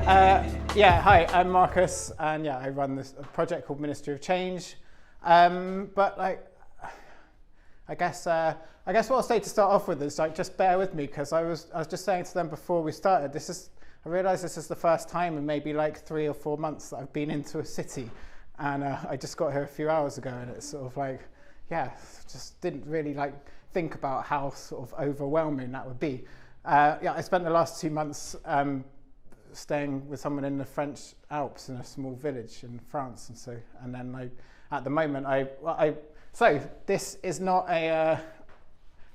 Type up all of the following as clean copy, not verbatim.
Yeah, hi, I'm Marcus, and yeah, I run this project called Ministry of Change. But like, I guess what I'll say to start off with is like, just bear with me, because I was just saying to them before we started, I realised this is the first time in maybe like 3 or 4 months that I've been into a city, and I just got here a few hours ago, and it's sort of like, yeah, just didn't really like think about how sort of overwhelming that would be. Yeah, I spent the last 2 months staying with someone in the French Alps in a small village in France, and then like at the moment so this is not an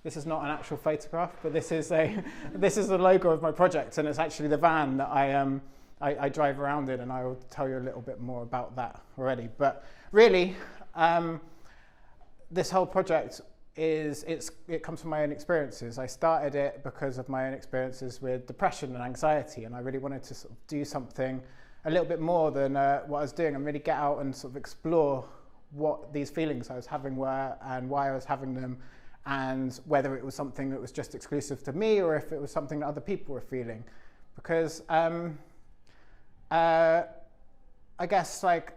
actual photograph, but this is the logo of my project, and it's actually the van that I drive around in, and I will tell you a little bit more about that already. But really, this whole project it comes from my own experiences. I started it because of my own experiences with depression and anxiety, and I really wanted to sort of do something a little bit more than what I was doing, and really get out and sort of explore what these feelings I was having were and why I was having them, and whether it was something that was just exclusive to me or if it was something that other people were feeling. Because I guess like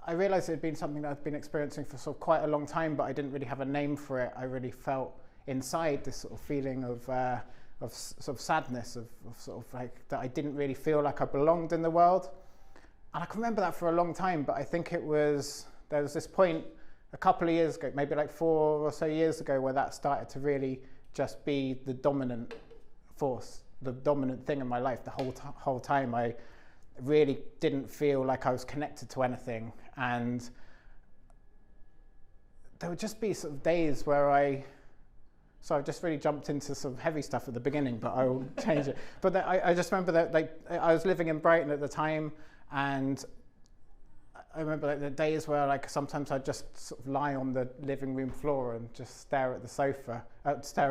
I realised it had been something that I'd been experiencing for sort of quite a long time, but I didn't really have a name for it. I really felt inside this sort of feeling of sort of sadness, of sort of like that I didn't really feel like I belonged in the world. And I can remember that for a long time, but I think there was this point a couple of years ago, maybe like 4 or so years ago, where that started to really just be the dominant force, the dominant thing in my life. The whole time I really didn't feel like I was connected to anything, and there would just be sort of days where I just really jumped into some heavy stuff at the beginning, but I will change it. But I just remember that like I was living in Brighton at the time, and I remember like the days where like sometimes I'd just sort of lie on the living room floor and just stare at the stare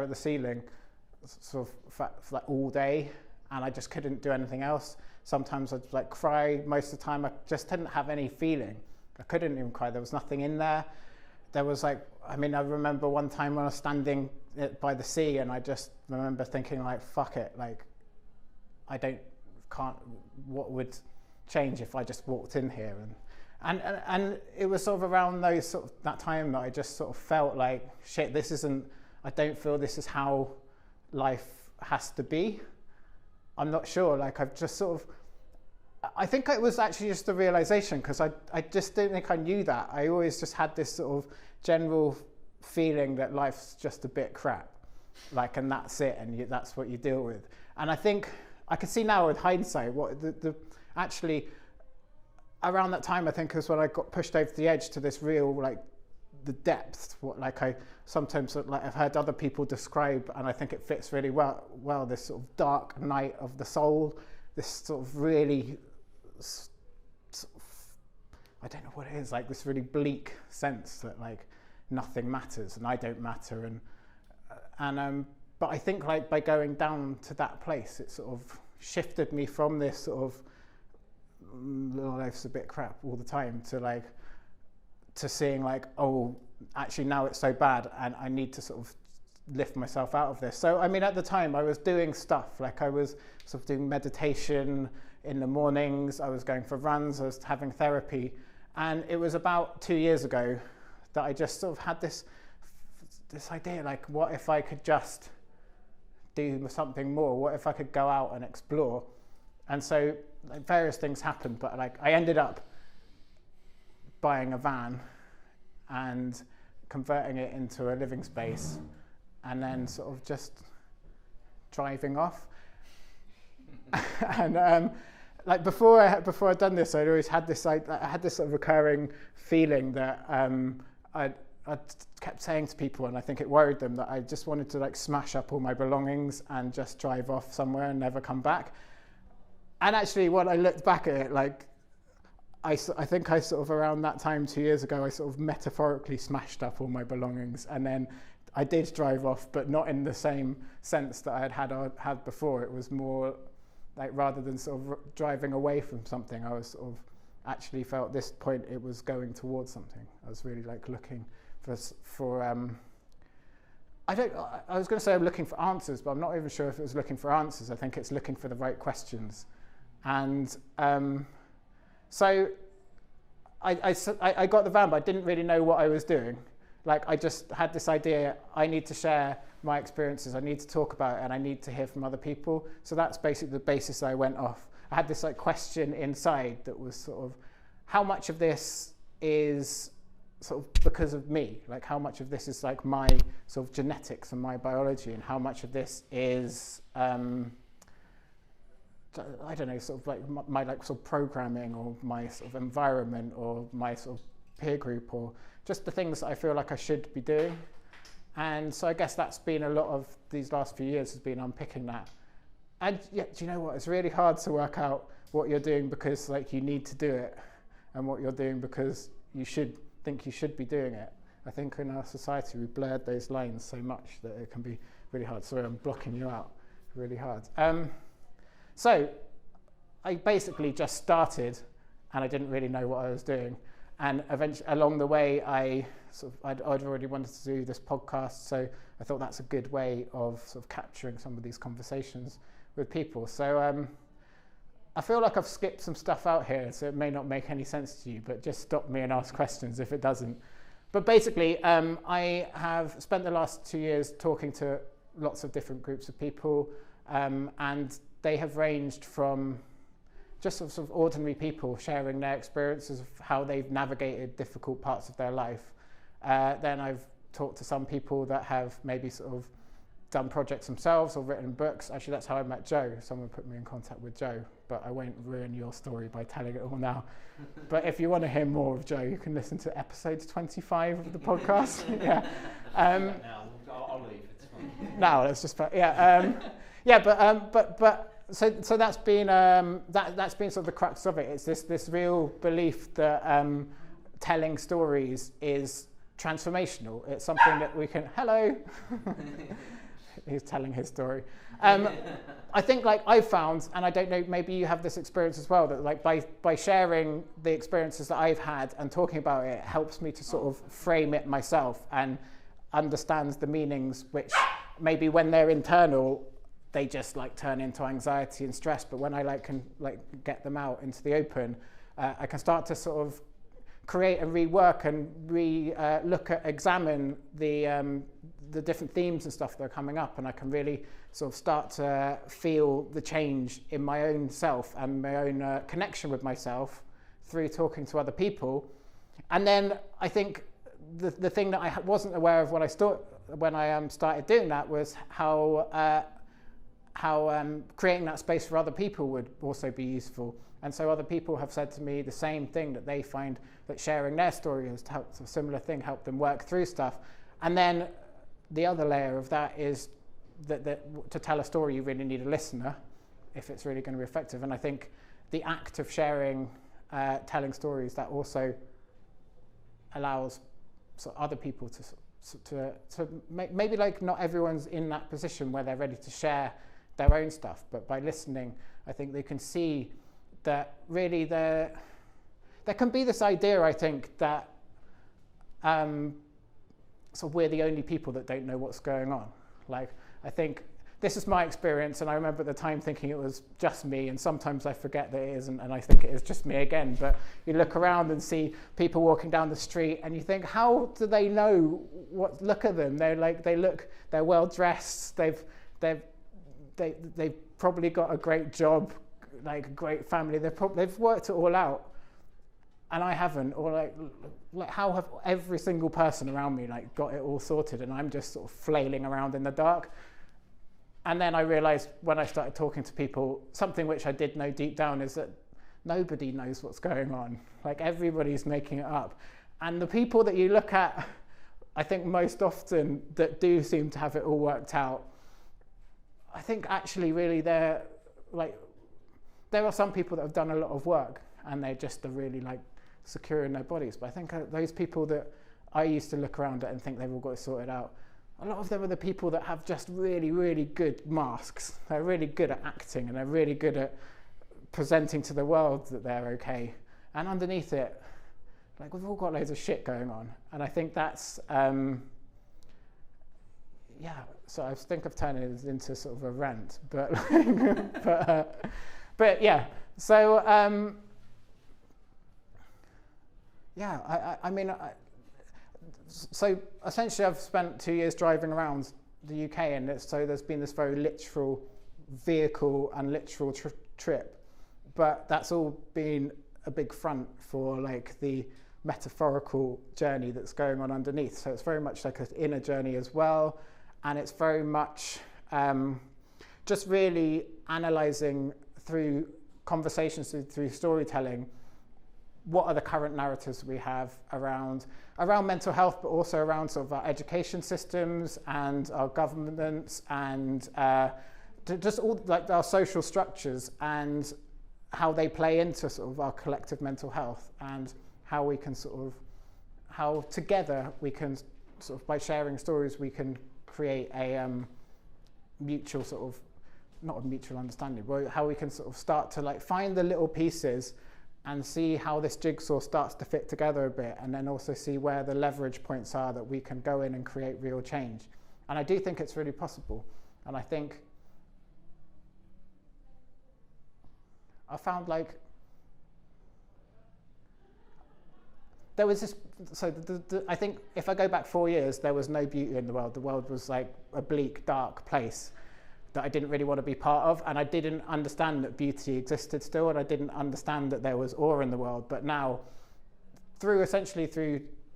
at the ceiling, sort of for like all day, and I just couldn't do anything else. Sometimes I'd like cry. Most of the time I just didn't have any feeling. I couldn't even cry. There was nothing in there. There was like, I remember one time when I was standing by the sea, and I just remember thinking like, fuck it, like what would change if I just walked in here? And it was sort of around that time that I just sort of felt like, shit, I don't feel this is how life has to be. I'm not sure, like I've just sort of, I think it was actually just a realization, because I just don't think I knew that. I always just had this sort of general feeling that life's just a bit crap, like, and that's it, and that's what you deal with. And I think I can see now with hindsight what actually around that time, I think, is when I got pushed over the edge to this real, like, the depth, what like I sometimes like I've heard other people describe, and I think it fits really well this sort of dark night of the soul, this sort of really I don't know what it is, like this really bleak sense that like nothing matters and I don't matter, and but I think like by going down to that place, it sort of shifted me from this sort of life's a bit crap all the time to seeing like, oh, actually now it's so bad and I need to sort of lift myself out of this. So at the time I was doing stuff, like I was sort of doing meditation in the mornings, I was going for runs, I was having therapy, and it was about 2 years ago that I just sort of had this idea, like, what if I could just do something more? What if I could go out and explore? And so like various things happened, but like I ended up buying a van and converting it into a living space, and then sort of just driving off. And like before I'd done this, I'd always had this, I had this sort of recurring feeling that I kept saying to people, and I think it worried them, that I just wanted to like smash up all my belongings and just drive off somewhere and never come back. And actually, when I looked back at it, like I think I sort of around that time 2 years ago, I sort of metaphorically smashed up all my belongings, and then I did drive off, but not in the same sense that I had before. It was more like, rather than sort of driving away from something, I was sort of actually felt at this point it was going towards something. I was really like looking for I was going to say I'm looking for answers, but I'm not even sure if it was looking for answers. I think it's looking for the right questions. And so I got the van, but I didn't really know what I was doing. Like, I just had this idea, I need to share my experiences, I need to talk about it, and I need to hear from other people. So that's basically the basis I went off. I had this like question inside that was sort of, how much of this is sort of because of me? Like, how much of this is like my sort of genetics and my biology, and how much of this is I don't know, sort of like my like sort of programming, or my sort of environment, or my sort of peer group, or just the things that I feel like I should be doing. And so I guess that's been a lot of these last few years, has been unpicking that. And yeah, do you know what? It's really hard to work out what you're doing because like you need to do it, and what you're doing because you should think you should be doing it. I think in our society we've blurred those lines so much that it can be really hard. Sorry, I'm blocking you out. Really hard. So I basically just started, and I didn't really know what I was doing. And eventually, along the way, I'd already wanted to do this podcast, so I thought that's a good way of sort of capturing some of these conversations with people. So I feel like I've skipped some stuff out here, so it may not make any sense to you, but just stop me and ask questions if it doesn't. But basically, I have spent the last 2 years talking to lots of different groups of people, and they have ranged from just sort of ordinary people sharing their experiences of how they've navigated difficult parts of their life. Then I've talked to some people that have maybe sort of done projects themselves or written books. Actually, that's how I met Joe. Someone put me in contact with Joe, but I won't ruin your story by telling it all now. But if you want to hear more of Joe, you can listen to episode 25 of the podcast. Yeah. Now, I'll leave. It's fine. No, let's just but so that's been that's been sort of the crux of it. It's this real belief that telling stories is transformational. It's something that we can. Hello. He's telling his story. I think like I've found, and I don't know, maybe you have this experience as well, that like by sharing the experiences that I've had and talking about it, helps me to sort of frame it myself and understands the meanings, which maybe when they're internal, they just like turn into anxiety and stress. But when I can get them out into the open, I can start to sort of create and rework and examine the different themes and stuff that are coming up, and I can really sort of start to feel the change in my own self and my own connection with myself through talking to other people. And then I think the thing that I wasn't aware of when I started doing that was how creating that space for other people would also be useful. And so other people have said to me the same thing, that they find that sharing their story has helped, a similar thing, helped them work through stuff. And then the other layer of that is that to tell a story, you really need a listener if it's really going to be effective. And I think the act of sharing, telling stories, that also allows other people to maybe like not everyone's in that position where they're ready to share their own stuff, but by listening, I think they can see that really there can be this idea, I think, that we're the only people that don't know what's going on. Like, I think this is my experience, and I remember at the time thinking it was just me, and sometimes I forget that it isn't, and I think it is just me again. But you look around and see people walking down the street, and you think, how do they know what? Look at them. They're well dressed. They've probably got a great job, like a great family. They've worked it all out, and I haven't. Or like how have every single person around me like got it all sorted, and I'm just sort of flailing around in the dark. And then I realized when I started talking to people, something which I did know deep down is that nobody knows what's going on. Like, everybody's making it up. And the people that you look at, I think most often, that do seem to have it all worked out, I think actually really there are some people that have done a lot of work and they just are really like secure in their bodies. But I think those people that I used to look around at and think they've all got it sorted out, a lot of them are the people that have just really, really good masks. They're really good at acting, and they're really good at presenting to the world that they're okay. And underneath it, like, we've all got loads of shit going on. And I think that's, so I think I've turned it into sort of a rant, but But yeah, so so essentially I've spent 2 years driving around the UK, and so there's been this very literal vehicle and literal trip, but that's all been a big front for like the metaphorical journey that's going on underneath. So it's very much like an inner journey as well, and it's very much just really analysing through conversations, through storytelling, what are the current narratives we have around mental health, but also around sort of our education systems and our governments and just all like our social structures and how they play into sort of our collective mental health, and how we can how together we can sort of, by sharing stories, we can create a mutual sort of, not a mutual understanding, but how we can sort of start to like find the little pieces and see how this jigsaw starts to fit together a bit, and then also see where the leverage points are that we can go in and create real change. And I do think it's really possible. And I think I found like there was this, so I think if I go back 4 years, there was no beauty in the world. The world was like a bleak, dark place that I didn't really want to be part of, and I didn't understand that beauty existed still, and I didn't understand that there was awe in the world. But now, through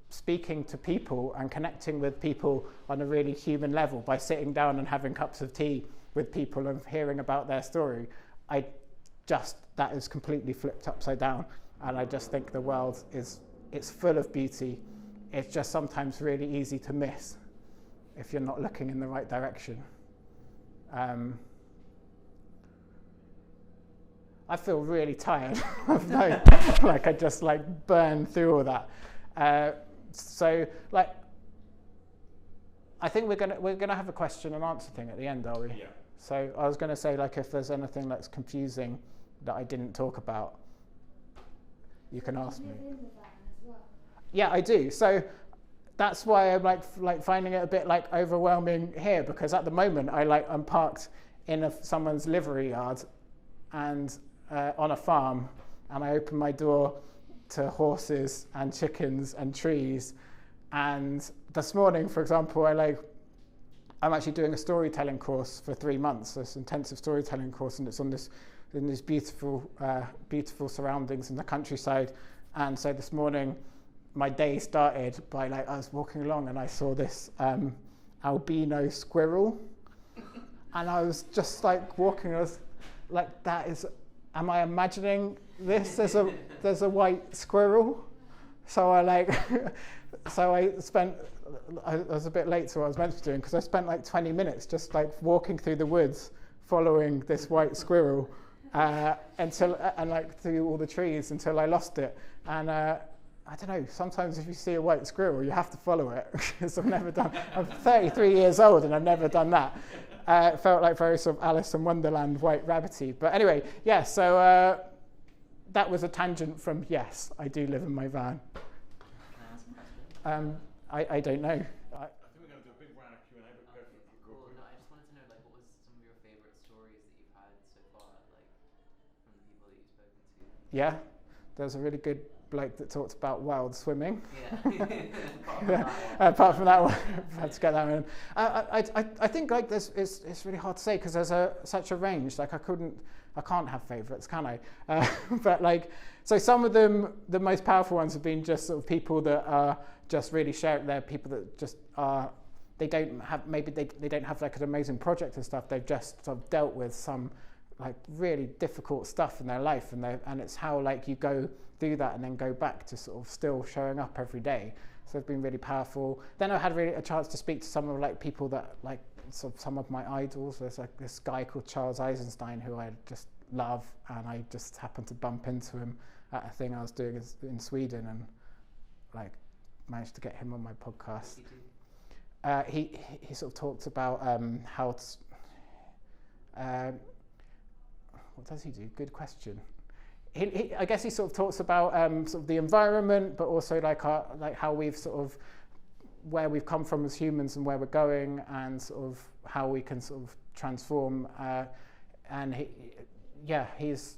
speaking to people and connecting with people on a really human level, by sitting down and having cups of tea with people and hearing about their story, that is completely flipped upside down. And I just think the world it's full of beauty. It's just sometimes really easy to miss if you're not looking in the right direction. I feel really tired. Like I just like burned through all that. So like, I think we're gonna have a question and answer thing at the end, are we? Yeah. So I was gonna say, like, if there's anything that's confusing that I didn't talk about, you can ask me. Yeah, I do. So that's why I'm like finding it a bit like overwhelming here, because at the moment I'm parked in someone's livery yard and on a farm, and I open my door to horses and chickens and trees. And this morning, for example, I'm actually doing a storytelling course for 3 months, this intensive storytelling course, and it's in these beautiful surroundings in the countryside. And so this morning, my day started by I was walking along and I saw this albino squirrel, and I was just walking. I was like, "That is, am I imagining this? There's a white squirrel." So I was a bit late to what I was meant to be doing, because I spent 20 minutes just walking through the woods, following this white squirrel through all the trees until I lost it. And I don't know, sometimes if you see a white squirrel, you have to follow it, because I've never done, I'm 33 years old and I've never done that. It felt like very sort of Alice in Wonderland, white rabbity. But anyway, yeah, so that was a tangent from, yes, I do live in my van. Can I ask a question? I don't know. I think we're going to do a big round of Q&A, but go for it. Cool. No, I just wanted to know, what was some of your favourite stories that you've had so far, from the people that you've spoken to? Yeah, there's a really good bloke that talked about wild swimming. Yeah. Apart from that one, I had to get that one. I think it's really hard to say, because there's such a range. I can't have favourites, can I? But so some of them, the most powerful ones have been just sort of people that are just really sharing. They're people that just are. They don't have, maybe they don't have an amazing project and stuff. They've just sort of dealt with some really difficult stuff in their life, and it's how you go through that and then go back to sort of still showing up every day. So it's been really powerful. Then I had really a chance to speak to some of people that sort of some of my idols. There's this guy called Charles Eisenstein who I just love, and I just happened to bump into him at a thing I was doing in Sweden, and managed to get him on my podcast. He sort of talked about how what does he do? Good question. I guess he sort of talks about sort of the environment, but also how we've sort of, where we've come from as humans and where we're going, and sort of how we can sort of transform. And yeah, he's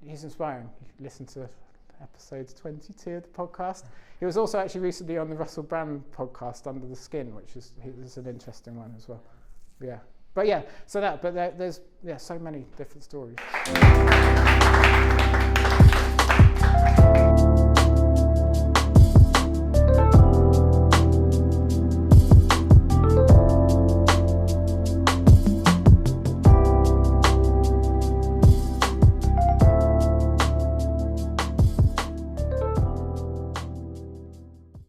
inspiring. You can listen to episode 22 of the podcast. He was also actually recently on the Russell Brand podcast, Under the Skin, which is an interesting one as well. Yeah, but yeah, so that, but there's so many different stories.